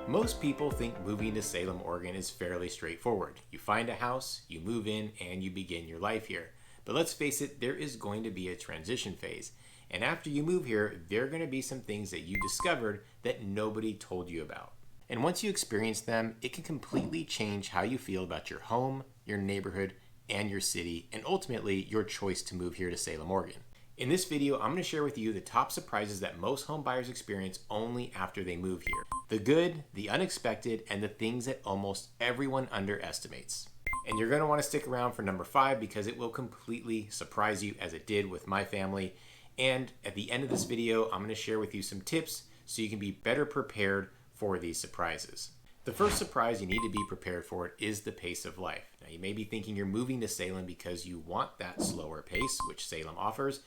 Most people think moving to Salem, Oregon is fairly straightforward. You find a house, you move in, and you begin your life here. But let's face it, there is going to be a transition phase. And after you move here, there are going to be some things that you discovered that nobody told you about. And once you experience them, it can completely change how you feel about your home, your neighborhood, and your city, and ultimately your choice to move here to Salem, Oregon. In this video, I'm going to share with you the top surprises that most home buyers experience only after they move here. The good, the unexpected, and the things that almost everyone underestimates. And you're going to want to stick around for number 5 because it will completely surprise you as it did with my family. And at the end of this video, I'm going to share with you some tips so you can be better prepared for these surprises. The first surprise you need to be prepared for is the pace of life. Now, you may be thinking you're moving to Salem because you want that slower pace, which Salem offers,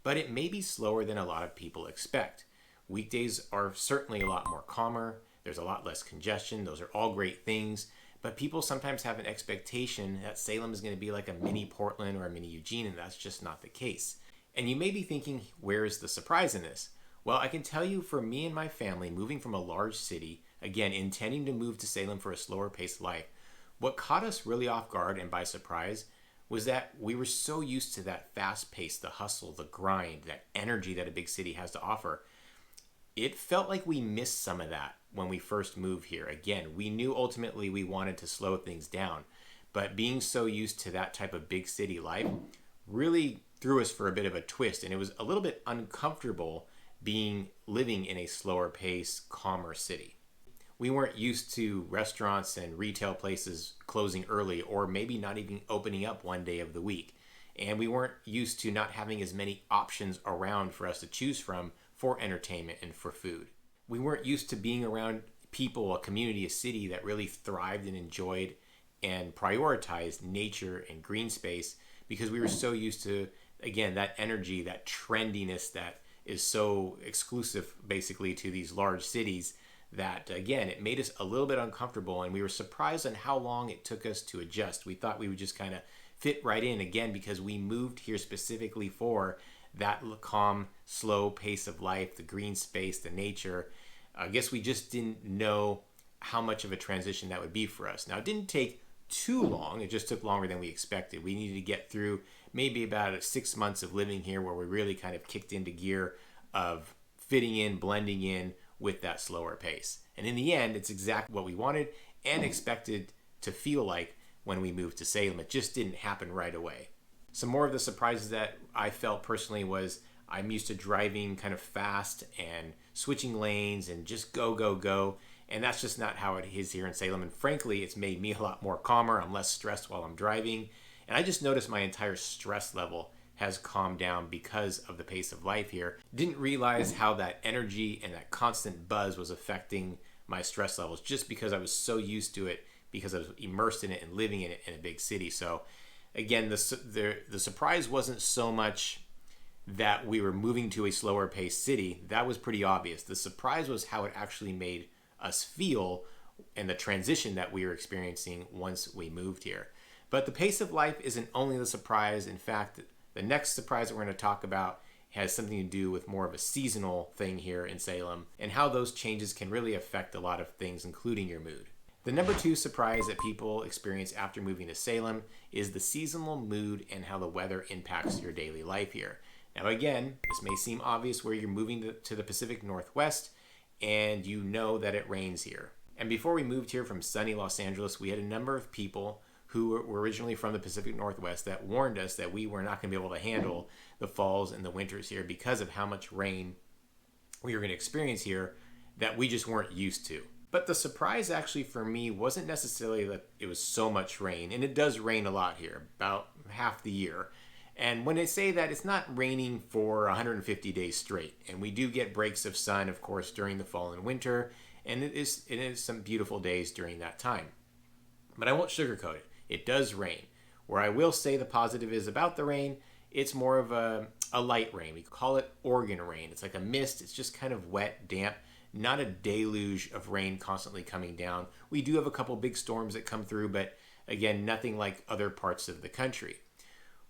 but it may be slower than a lot of people expect. Weekdays are certainly a lot more calmer. There's a lot less congestion. Those are all great things, but people sometimes have an expectation that Salem is going to be like a mini Portland or a mini Eugene, and that's just not the case. And you may be thinking, where is the surprise in this? Well, I can tell you for me and my family, moving from a large city, again, intending to move to Salem for a slower paced life, what caught us really off guard and by surprise was that we were so used to that fast pace, the hustle, the grind, that energy that a big city has to offer. It felt like we missed some of that when we first moved here. Again, we knew ultimately we wanted to slow things down, but being so used to that type of big city life really threw us for a bit of a twist, and it was a little bit uncomfortable living in a slower pace, calmer city. We weren't used to restaurants and retail places closing early or maybe not even opening up one day of the week. And we weren't used to not having as many options around for us to choose from for entertainment and for food. We weren't used to being around people, a community, a city that really thrived and enjoyed and prioritized nature and green space because we were so used to, again, that energy, that trendiness that is so exclusive basically to these large cities that, again, it made us a little bit uncomfortable, and we were surprised on how long it took us to adjust. We thought we would just kind of fit right in, again, because we moved here specifically for that calm, slow pace of life, the green space, the nature. I guess we just didn't know how much of a transition that would be for us. Now, it didn't take too long. It just took longer than we expected. We needed to get through maybe about 6 months of living here where we really kind of kicked into gear of fitting in, blending in with that slower pace. And in the end, it's exactly what we wanted and expected to feel like when we moved to Salem. It just didn't happen right away. Some more of the surprises that I felt personally was I'm used to driving kind of fast and switching lanes and just go, go, go. And that's just not how it is here in Salem. And frankly, it's made me a lot more calmer. I'm less stressed while I'm driving. And I just noticed my entire stress level has calmed down because of the pace of life here. Didn't realize how that energy and that constant buzz was affecting my stress levels just because I was so used to it because I was immersed in it and living in it in a big city. So again, the surprise wasn't so much that we were moving to a slower paced city. That was pretty obvious. The surprise was how it actually made us feel and the transition that we were experiencing once we moved here. But the pace of life isn't only the surprise. In fact, the next surprise that we're going to talk about has something to do with more of a seasonal thing here in Salem and how those changes can really affect a lot of things, including your mood. The number 2 surprise that people experience after moving to Salem is the seasonal mood and how the weather impacts your daily life here. Now again, this may seem obvious where you're moving to the Pacific Northwest and you know that it rains here. And before we moved here from sunny Los Angeles, we had a number of people who were originally from the Pacific Northwest that warned us that we were not going to be able to handle the falls and the winters here because of how much rain we were going to experience here that we just weren't used to. But the surprise actually for me wasn't necessarily that it was so much rain, and it does rain a lot here, about half the year. And when I say that, it's not raining for 150 days straight, and we do get breaks of sun, of course, during the fall and winter, and it is some beautiful days during that time. But I won't sugarcoat it. It does rain. Where I will say the positive is about the rain, it's more of a light rain. We call it Oregon rain. It's like a mist. It's just kind of wet, damp, not a deluge of rain constantly coming down. We do have a couple big storms that come through, but again, nothing like other parts of the country.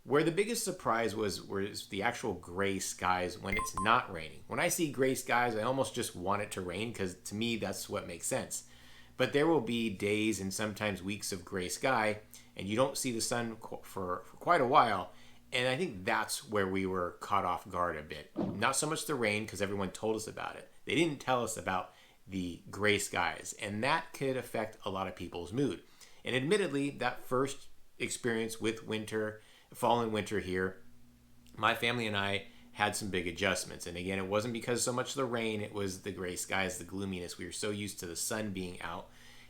Where the biggest surprise was the actual gray skies when it's not raining. When I see gray skies, I almost just want it to rain because to me that's what makes sense. But there will be days and sometimes weeks of gray sky and you don't see the sun for quite a while. And I think that's where we were caught off guard a bit. Not so much the rain because everyone told us about it. They didn't tell us about the gray skies, and that could affect a lot of people's mood. And admittedly, that first experience with winter, fall and winter here, my family and I had some big adjustments. And again, it wasn't because so much of the rain, it was the gray skies, the gloominess. We were so used to the sun being out,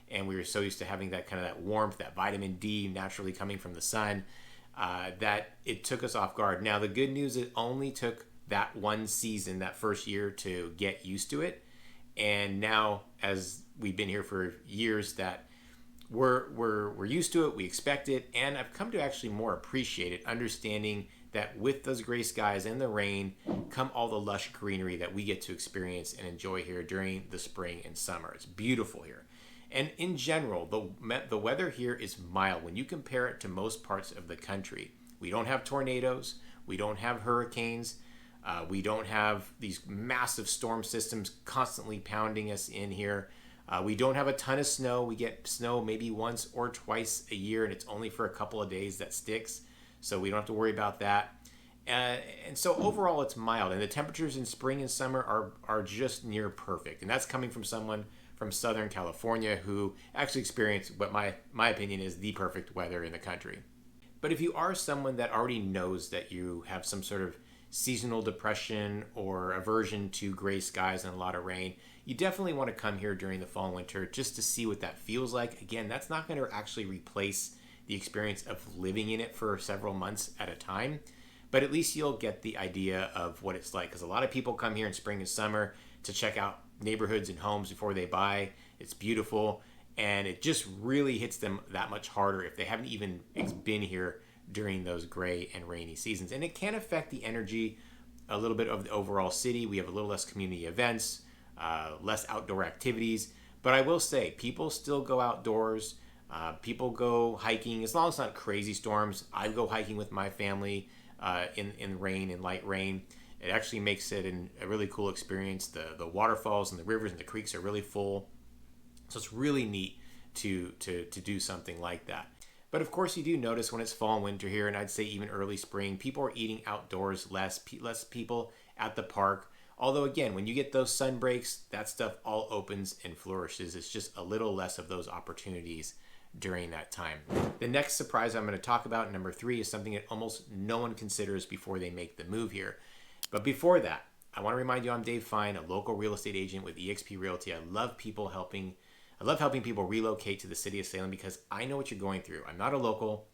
and we were so used to having that kind of that warmth, that vitamin D naturally coming from the sun, that it took us off guard. Now, the good news, it only took that one season, that first year, to get used to it. And now, as we've been here for years, that we're used to it, we expect it, and I've come to actually more appreciate it, understanding that with those gray skies and the rain come all the lush greenery that we get to experience and enjoy here during the spring and summer. It's beautiful here. And in general, the weather here is mild when you compare it to most parts of the country. We don't have tornadoes. We don't have hurricanes. We don't have these massive storm systems constantly pounding us in here. We don't have a ton of snow. We get snow maybe once or twice a year, and it's only for a couple of days that sticks. So we don't have to worry about that. And so overall, it's mild. And the temperatures in spring and summer are just near perfect. And that's coming from someone from Southern California who actually experienced what my opinion is the perfect weather in the country. But if you are someone that already knows that you have some sort of seasonal depression or aversion to gray skies and a lot of rain, you definitely want to come here during the fall and winter just to see what that feels like. Again, that's not going to actually replace the experience of living in it for several months at a time, but at least you'll get the idea of what it's like, because a lot of people come here in spring and summer to check out neighborhoods and homes before they buy. It's beautiful, and it just really hits them that much harder if they haven't even been here during those gray and rainy seasons. And it can affect the energy a little bit of the overall city. We have a little less community events, less outdoor activities, but I will say people still go outdoors. People go hiking as long as it's not crazy storms. I go hiking with my family in rain, in light rain. It actually makes it a really cool experience. The waterfalls and the rivers and the creeks are really full. So it's really neat to do something like that. But of course, you do notice when it's fall and winter here, and I'd say even early spring, people are eating outdoors, less people at the park. Although again, when you get those sun breaks, that stuff all opens and flourishes. It's just a little less of those opportunities during that time. The next surprise I'm going to talk about, number 3, is something that almost no one considers before they make the move here. But before that, I want to remind you I'm Dave Fine, a local real estate agent with eXp Realty. I love helping people relocate to the city of Salem because I know what you're going through. I'm not a local.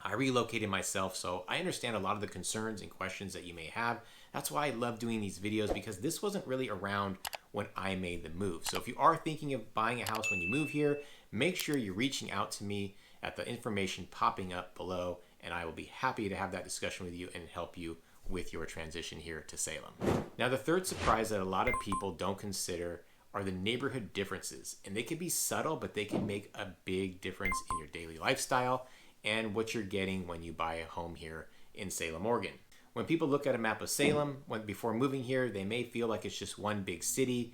I relocated myself, so I understand a lot of the concerns and questions that you may have. That's why I love doing these videos, because this wasn't really around when I made the move. So if you are thinking of buying a house when you move here, make sure you're reaching out to me at the information popping up below, and I will be happy to have that discussion with you and help you with your transition here to Salem. Now, the third surprise that a lot of people don't consider are the neighborhood differences. And they can be subtle, but they can make a big difference in your daily lifestyle and what you're getting when you buy a home here in Salem, Oregon. When people look at a map of Salem before moving here, they may feel like it's just one big city,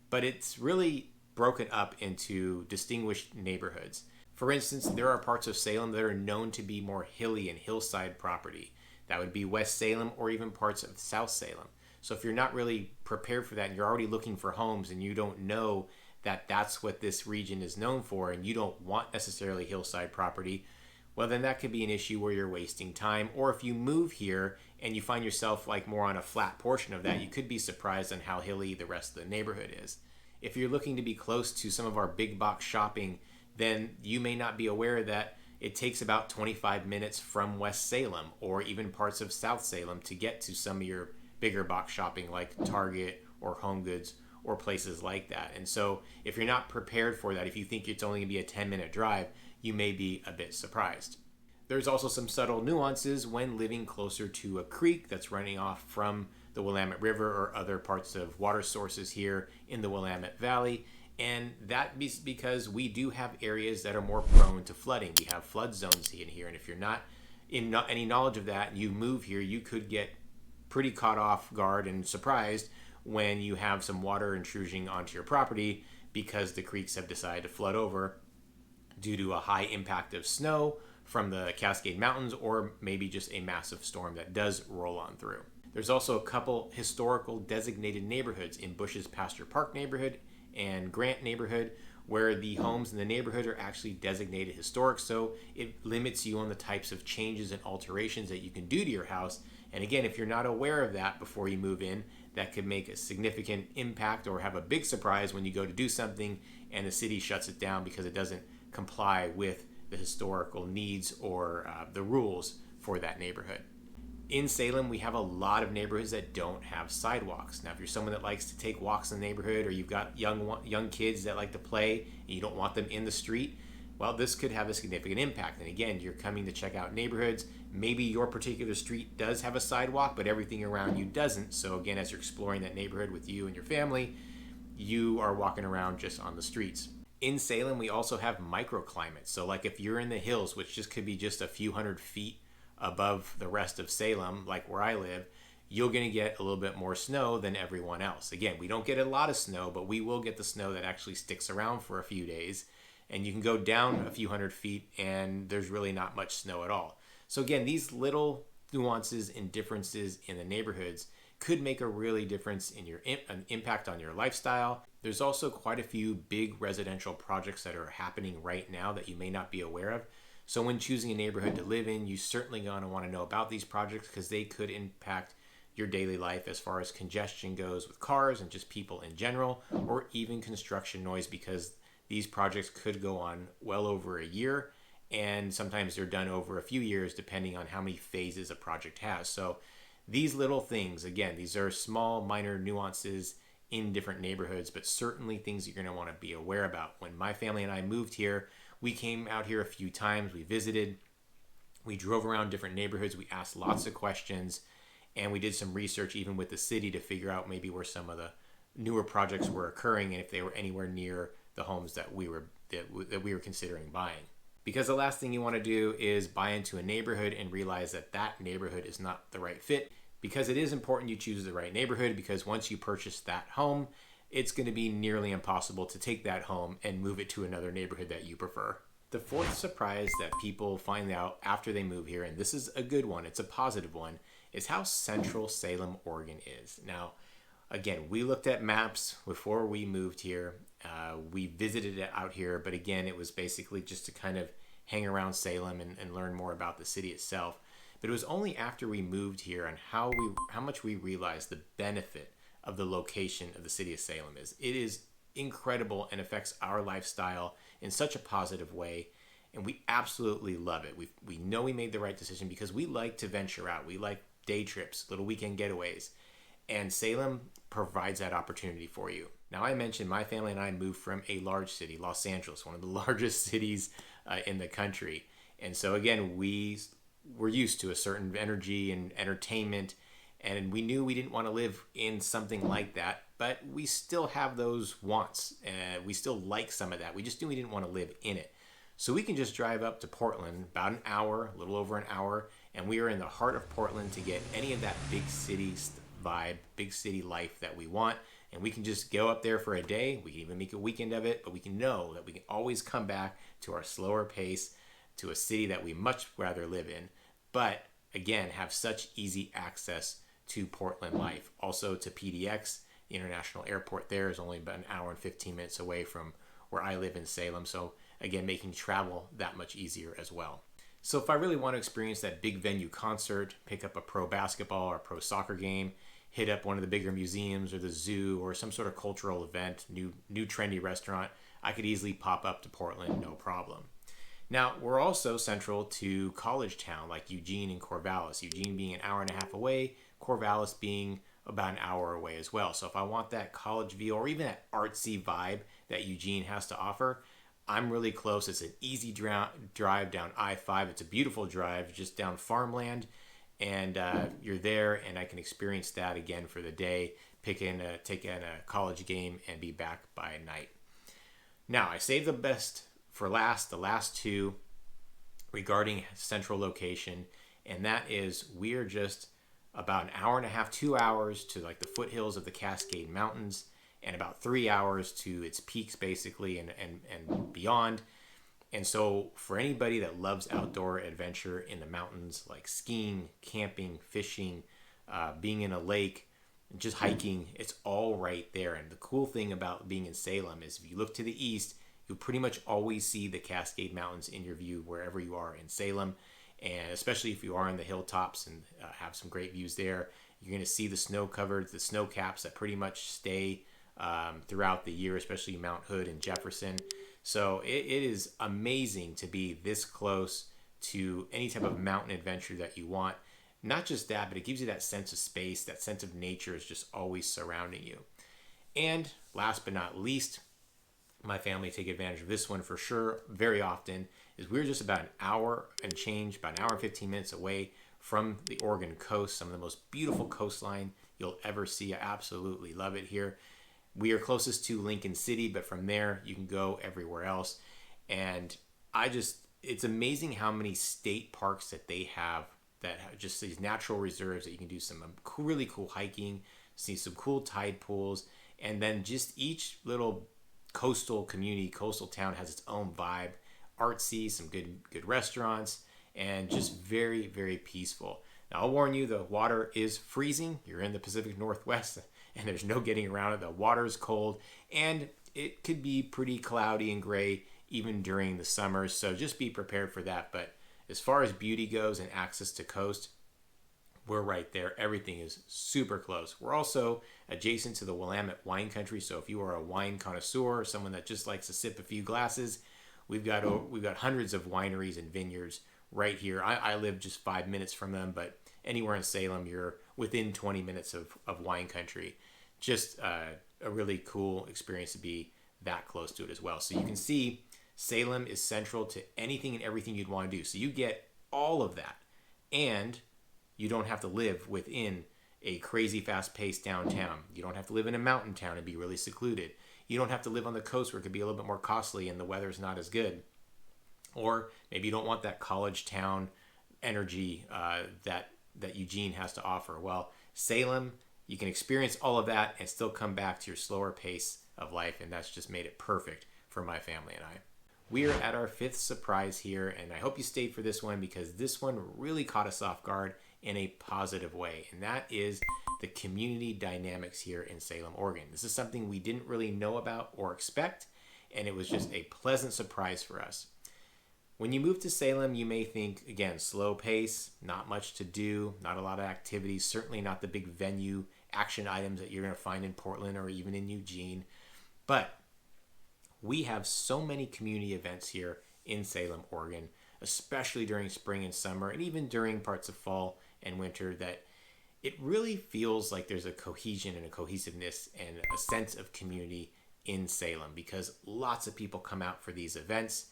but it's really broken up into distinguished neighborhoods. For instance, there are parts of Salem that are known to be more hilly and hillside property. That would be West Salem or even parts of South Salem. So if you're not really prepared for that and you're already looking for homes and you don't know that that's what this region is known for and you don't want necessarily hillside property, well, then that could be an issue where you're wasting time. Or if you move here and you find yourself like more on a flat portion of that, you could be surprised on how hilly the rest of the neighborhood is. If you're looking to be close to some of our big box shopping, then you may not be aware that it takes about 25 minutes from West Salem or even parts of South Salem to get to some of your bigger box shopping like Target or Home Goods or places like that. And so if you're not prepared for that, if you think it's only going to be a 10-minute drive, you may be a bit surprised. There's also some subtle nuances when living closer to a creek that's running off from the Willamette River or other parts of water sources here in the Willamette Valley. And that is because we do have areas that are more prone to flooding. We have flood zones in here. And if in any knowledge of that, you move here, you could get pretty caught off guard and surprised when you have some water intrusion onto your property because the creeks have decided to flood over due to a high impact of snow from the Cascade Mountains, or maybe just a massive storm that does roll on through. There's also a couple historical designated neighborhoods in Bush's Pasture Park neighborhood and Grant neighborhood, where the homes in the neighborhood are actually designated historic, so it limits you on the types of changes and alterations that you can do to your house. And again, if you're not aware of that before you move in, that could make a significant impact or have a big surprise when you go to do something and the city shuts it down because it doesn't comply with the historical needs or the rules for that neighborhood. In Salem, we have a lot of neighborhoods that don't have sidewalks. Now, if you're someone that likes to take walks in the neighborhood, or you've got young kids that like to play and you don't want them in the street, well, this could have a significant impact. And again, you're coming to check out neighborhoods. Maybe your particular street does have a sidewalk, but everything around you doesn't. So again, as you're exploring that neighborhood with you and your family, you are walking around just on the streets. In Salem, we also have microclimates. So like if you're in the hills, which just could be just a few hundred feet above the rest of Salem, like where I live, you're going to get a little bit more snow than everyone else. Again, we don't get a lot of snow, but we will get the snow that actually sticks around for a few days. And you can go down a few hundred feet and there's really not much snow at all. So again, these little nuances and differences in the neighborhoods could make a really difference in an impact on your lifestyle. There's also quite a few big residential projects that are happening right now that you may not be aware of. So when choosing a neighborhood to live in, you certainly going to want to know about these projects because they could impact your daily life as far as congestion goes with cars and just people in general, or even construction noise, because these projects could go on well over a year, and sometimes they're done over a few years depending on how many phases a project has. So these little things, again, these are small, minor nuances in different neighborhoods, but certainly things you're going to want to be aware about. When my family and I moved here, we came out here a few times, we visited, we drove around different neighborhoods, we asked lots of questions, and we did some research even with the city to figure out maybe where some of the newer projects were occurring and if they were anywhere near the homes that we were considering buying. Because the last thing you want to do is buy into a neighborhood and realize that that neighborhood is not the right fit, because it is important you choose the right neighborhood, because once you purchase that home, it's going to be nearly impossible to take that home and move it to another neighborhood that you prefer. The fourth surprise that people find out after they move here, and this is a good one, it's a positive one, is how central Salem, Oregon is. Now, again, we looked at maps before we moved here. We visited it out here, but again, it was basically just to kind of hang around Salem and learn more about the city itself. But it was only after we moved here and how much we realized the benefit of the location of the city of Salem is. It is incredible and affects our lifestyle in such a positive way, and we absolutely love it. We know we made the right decision because we like to venture out. We like day trips, little weekend getaways, and Salem provides that opportunity for you. Now, I mentioned my family and I moved from a large city, Los Angeles, one of the largest cities in the country. And so again, we were used to a certain energy and entertainment, and we knew we didn't want to live in something like that, but we still have those wants. We still like some of that. We just knew we didn't want to live in it. So we can just drive up to Portland, about an hour, a little over an hour, and we are in the heart of Portland to get any of that big city vibe, big city life that we want. And we can just go up there for a day. We can even make a weekend of it, but we can know that we can always come back to our slower pace, to a city that we much rather live in, but again, have such easy access to Portland life. Also to PDX, the international airport there is only about an hour and 15 minutes away from where I live in Salem. So again, making travel that much easier as well. So if I really want to experience that big venue concert, pick up a pro basketball or pro soccer game, hit up one of the bigger museums or the zoo or some sort of cultural event, new trendy restaurant, I could easily pop up to Portland, no problem. Now, we're also central to college town like Eugene and Corvallis. Eugene being an hour and a half away, Corvallis being about an hour away as well. So if I want that college view or even that artsy vibe that Eugene has to offer, I'm really close. It's an easy drive down I-5. It's a beautiful drive just down farmland. And you're there, and I can experience that again for the day, take in a college game, and be back by night. Now, I saved the best for last, the last two regarding central location, And that is, we're just about an hour and a half, 2 hours to like the foothills of the Cascade Mountains, and about 3 hours to its peaks basically, and beyond. And so for anybody that loves outdoor adventure in the mountains, like skiing, camping, fishing, being in a lake, just hiking, it's all right there. And the cool thing about being in Salem is if you look to the east, you'll pretty much always see the Cascade Mountains in your view wherever you are in Salem. And especially if you are in the hilltops and have some great views there, you're going to see the snow covered, the snow caps that pretty much stay throughout the year, especially Mount Hood and Jefferson. So it is amazing to be this close to any type of mountain adventure that you want. Not just that, but it gives you that sense of space, that sense of nature is just always surrounding you. And last but not least, my family take advantage of this one for sure very often, is we're just about an hour and change, about an hour and 15 minutes away from the Oregon coast, some of the most beautiful coastline you'll ever see. I absolutely love it here. We are closest to Lincoln City, but from there you can go everywhere else. And it's amazing how many state parks that they have that have just these natural reserves that you can do some really cool hiking, see some cool tide pools, and then just each little coastal community, coastal town has its own vibe, artsy, some good restaurants, and just very, very peaceful. Now, I'll warn you, the water is freezing. You're in the Pacific Northwest, and there's no getting around it. The water is cold, and it could be pretty cloudy and gray even during the summers, so just be prepared for that. But as far as beauty goes and access to coast, we're right there. Everything is super close. We're also adjacent to the Willamette wine country, so if you are a wine connoisseur or someone that just likes to sip a few glasses, we've got hundreds of wineries and vineyards right here. I live just 5 minutes from them, but anywhere in Salem, you're within 20 minutes of wine country. Just a really cool experience to be that close to it as well. So you can see Salem is central to anything and everything you'd want to do. So you get all of that, and you don't have to live within a crazy fast-paced downtown. You don't have to live in a mountain town and be really secluded. You don't have to live on the coast where it could be a little bit more costly and the weather's not as good. Or maybe you don't want that college town energy that Eugene has to offer. Well, Salem, you can experience all of that and still come back to your slower pace of life, and that's just made it perfect for my family and I. We are at our fifth surprise here, and I hope you stayed for this one because this one really caught us off guard in a positive way, and that is the community dynamics here in Salem, Oregon. This is something we didn't really know about or expect, and it was just a pleasant surprise for us. When you move to Salem, you may think, again, slow pace, not much to do, not a lot of activities, certainly not the big venue action items that you're going to find in Portland or even in Eugene, but we have so many community events here in Salem, Oregon, especially during spring and summer, and even during parts of fall and winter, that it really feels like there's a cohesion and a cohesiveness and a sense of community in Salem because lots of people come out for these events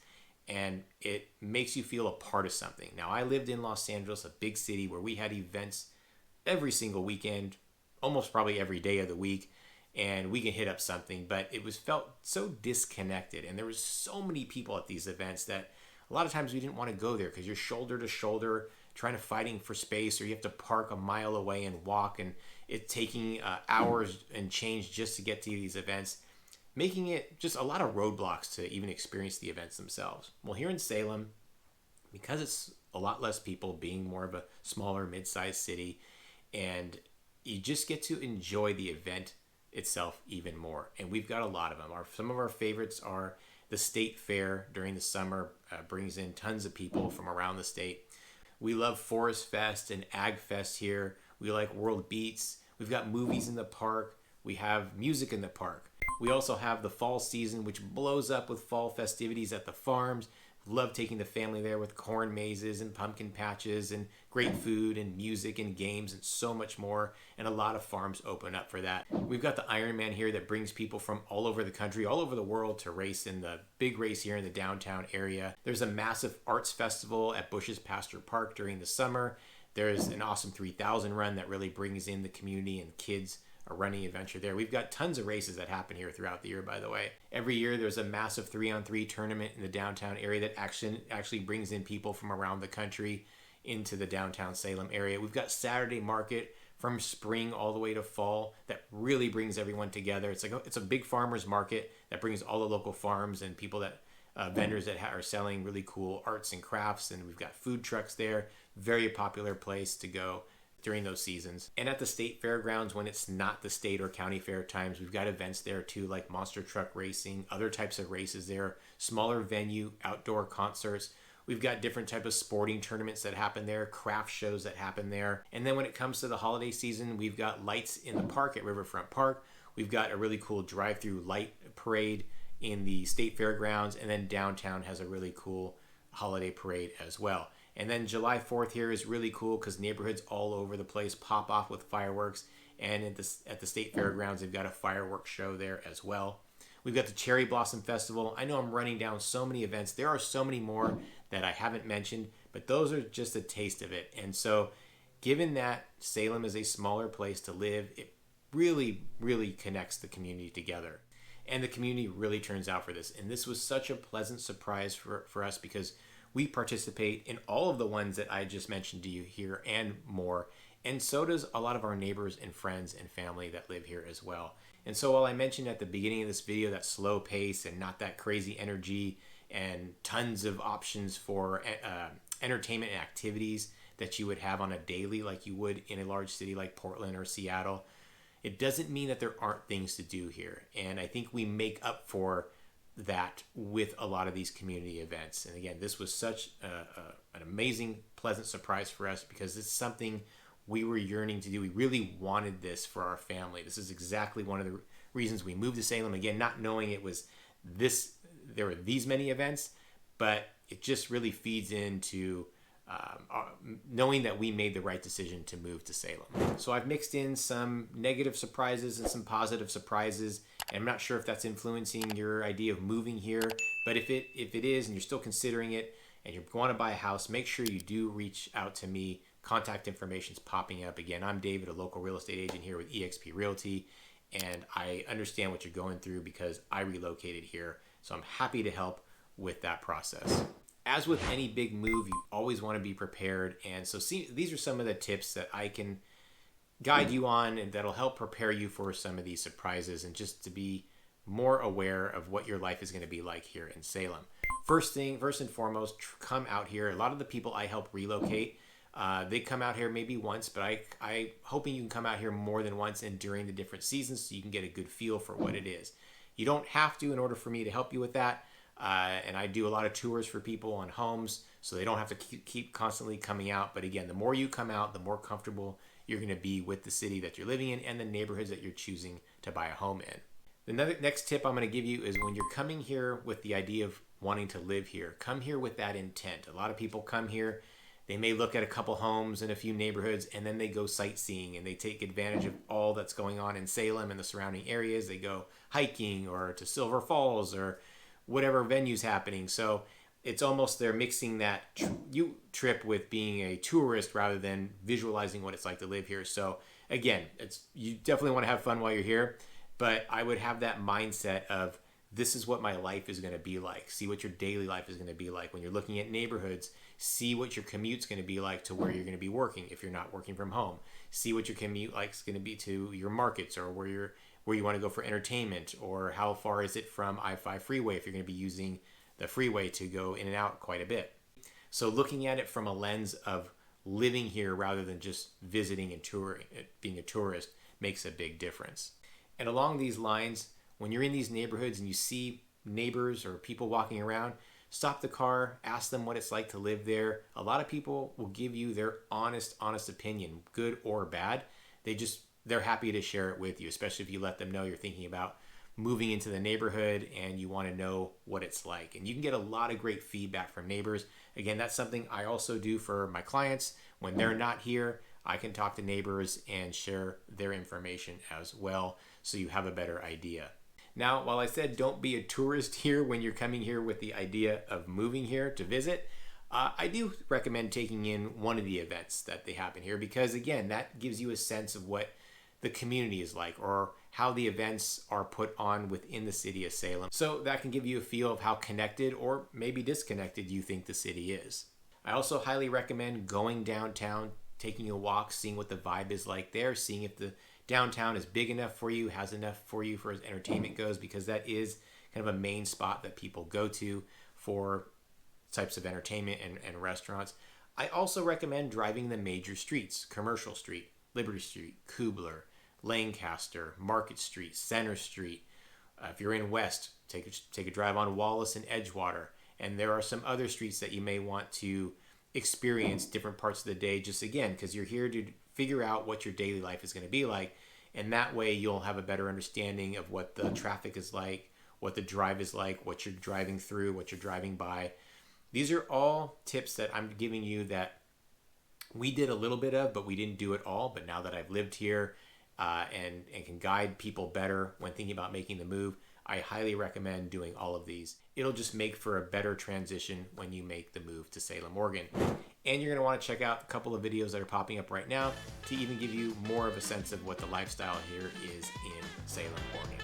and it makes you feel a part of something. Now, I lived in Los Angeles, a big city where we had events every single weekend, almost probably every day of the week, and we can hit up something, but it was felt so disconnected, and there was so many people at these events that a lot of times we didn't want to go there because you're shoulder to shoulder trying to fighting for space, or you have to park a mile away and walk, and it's taking hours and change just to get to these events, making it just a lot of roadblocks to even experience the events themselves. Well, here in Salem, because it's a lot less people, being more of a smaller mid-sized city, and you just get to enjoy the event itself even more, and we've got a lot of them. Some of our favorites are the state fair during the summer, brings in tons of people from around the state. We love Forest Fest and Ag Fest here. We like World Beats. We've got movies in the park. We have music in the park. We also have the fall season, which blows up with fall festivities at the farms. Love taking the family there with corn mazes and pumpkin patches and great food and music and games and so much more. And a lot of farms open up for that. We've got the Ironman here that brings people from all over the country, all over the world to race in the big race here in the downtown area. There's a massive arts festival at Bush's Pasture Park during the summer. There's an awesome 3000 run that really brings in the community and kids a running adventure there. We've got tons of races that happen here throughout the year, by the way. Every year there's a massive 3-on-3 tournament in the downtown area that actually brings in people from around the country. into the downtown Salem area. We've got Saturday market from spring all the way to fall that really brings everyone together. It's a big farmers market that brings all the local farms and people that vendors that are selling really cool arts and crafts, and we've got food trucks there. Very popular place to go during those seasons. And at the state fairgrounds, when it's not the state or county fair times, we've got events there too, like monster truck racing, other types of races there, smaller venue, outdoor concerts. We've got different type of sporting tournaments that happen there, craft shows that happen there. And then when it comes to the holiday season, we've got lights in the park at Riverfront Park. We've got a really cool drive-through light parade in the state fairgrounds, and then downtown has a really cool holiday parade as well. And then July 4th here is really cool because neighborhoods all over the place pop off with fireworks. And at the state fairgrounds, they've got a fireworks show there as well. We've got the Cherry Blossom Festival. I know I'm running down so many events. There are so many more that I haven't mentioned, but those are just a taste of it. And so given that Salem is a smaller place to live, it really, really connects the community together. And the community really turns out for this. And this was such a pleasant surprise for us because we participate in all of the ones that I just mentioned to you here and more. And so does a lot of our neighbors and friends and family that live here as well. And so while I mentioned at the beginning of this video that slow pace and not that crazy energy and tons of options for entertainment and activities that you would have on a daily like you would in a large city like Portland or Seattle, it doesn't mean that there aren't things to do here. And I think we make up for that with a lot of these community events. And again, this was such an amazing, pleasant surprise for us because it's something we were yearning to do. We really wanted this for our family. This is exactly one of the reasons we moved to Salem. Again, not knowing it was there were these many events, but it just really feeds into knowing that we made the right decision to move to Salem. So I've mixed in some negative surprises and some positive surprises. And I'm not sure if that's influencing your idea of moving here, but if it is and you're still considering it and you want to buy a house, make sure you do reach out to me. Contact information is popping up. Again, I'm David, a local real estate agent here with eXp Realty, and I understand what you're going through because I relocated here. So I'm happy to help with that process. As with any big move, you always want to be prepared. And so these are some of the tips that I can guide you on and that'll help prepare you for some of these surprises and just to be more aware of what your life is going to be like here in Salem. First and foremost, come out here. A lot of the people I help relocate, they come out here maybe once, but I hoping you can come out here more than once and during the different seasons so you can get a good feel for what it is. You don't have to in order for me to help you with that. And I do a lot of tours for people on homes, so they don't have to keep constantly coming out. But again, the more you come out, the more comfortable you're going to be with the city that you're living in and the neighborhoods that you're choosing to buy a home in. The next tip I'm going to give you is when you're coming here with the idea of wanting to live here, come here with that intent. A lot of people come here, they may look at a couple homes in a few neighborhoods, and then they go sightseeing and they take advantage of all that's going on in Salem and the surrounding areas. They go hiking or to Silver Falls or whatever venue's happening. So it's almost they're mixing that trip with being a tourist rather than visualizing what it's like to live here. So again, you definitely want to have fun while you're here, but I would have that mindset of this is what my life is going to be like. See what your daily life is going to be like. When you're looking at neighborhoods, see what your commute's going to be like to where you're going to be working if you're not working from home. See what your commute like is going to be to your markets or where you want to go for entertainment, or how far is it from I-5 freeway if you're going to be using the freeway to go in and out quite a bit. So looking at it from a lens of living here rather than just visiting and touring, being a tourist, makes a big difference. And along these lines, when you're in these neighborhoods and you see neighbors or people walking around, stop the car, ask them what it's like to live there. A lot of people will give you their honest opinion, good or bad. They're happy to share it with you, especially if you let them know you're thinking about moving into the neighborhood and you want to know what it's like. And you can get a lot of great feedback from neighbors. Again, that's something I also do for my clients. When they're not here, I can talk to neighbors and share their information as well so you have a better idea. Now, while I said don't be a tourist here when you're coming here with the idea of moving here to visit, I do recommend taking in one of the events that they happen here because, again, that gives you a sense of what the community is like or how the events are put on within the city of Salem. So that can give you a feel of how connected or maybe disconnected you think the city is. I also highly recommend going downtown, taking a walk, seeing what the vibe is like there, seeing if the downtown is big enough for you, has enough for you for as entertainment goes, because that is kind of a main spot that people go to for types of entertainment and restaurants. I also recommend driving the major streets: Commercial Street, Liberty Street, Kubler, Lancaster, Market Street, Center Street. If you're in West, take a drive on Wallace and Edgewater. And there are some other streets that you may want to experience different parts of the day, just again, because you're here to figure out what your daily life is going to be like. And that way you'll have a better understanding of what the traffic is like, what the drive is like, what you're driving through, what you're driving by. These are all tips that I'm giving you that we did a little bit of, but we didn't do it all. But now that I've lived here and can guide people better when thinking about making the move, I highly recommend doing all of these. It'll just make for a better transition when you make the move to Salem, Oregon. And you're going to want to check out a couple of videos that are popping up right now to even give you more of a sense of what the lifestyle here is in Salem, Oregon.